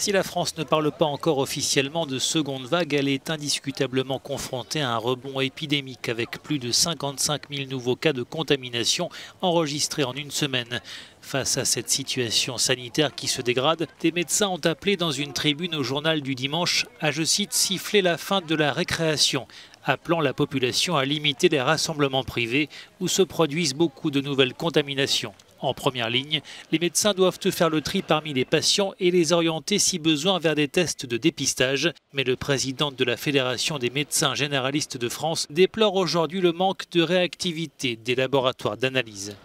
Si la France ne parle pas encore officiellement de seconde vague, elle est indiscutablement confrontée à un rebond épidémique avec plus de 55 000 nouveaux cas de contamination enregistrés en une semaine. Face à cette situation sanitaire qui se dégrade, des médecins ont appelé dans une tribune au journal du dimanche à, je cite, siffler la fin de la récréation, appelant la population à limiter les rassemblements privés où se produisent beaucoup de nouvelles contaminations. En première ligne, les médecins doivent faire le tri parmi les patients et les orienter si besoin vers des tests de dépistage. Mais le président de la Fédération des médecins généralistes de France déplore aujourd'hui le manque de réactivité des laboratoires d'analyse.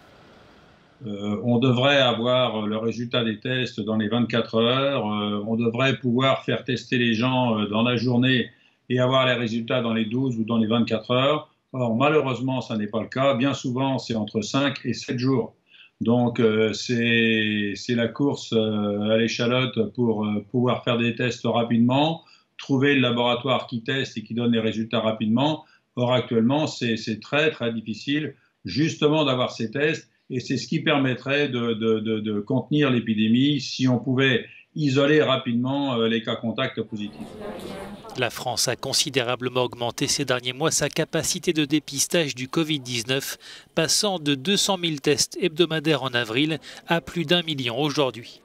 On devrait avoir le résultat des tests dans les 24 heures. On devrait pouvoir faire tester les gens dans la journée et avoir les résultats dans les 12 ou dans les 24 heures. Or, malheureusement, ça n'est pas le cas. Bien souvent, c'est entre 5 et 7 jours. Donc, c'est la course à l'échalote pour pouvoir faire des tests rapidement, trouver le laboratoire qui teste et qui donne les résultats rapidement. Or, actuellement, c'est très, très difficile justement d'avoir ces tests. Et c'est ce qui permettrait de contenir l'épidémie si on pouvait isoler rapidement les cas contacts positifs. La France a considérablement augmenté ces derniers mois sa capacité de dépistage du Covid-19, passant de 200 000 tests hebdomadaires en avril à plus d'1 million aujourd'hui.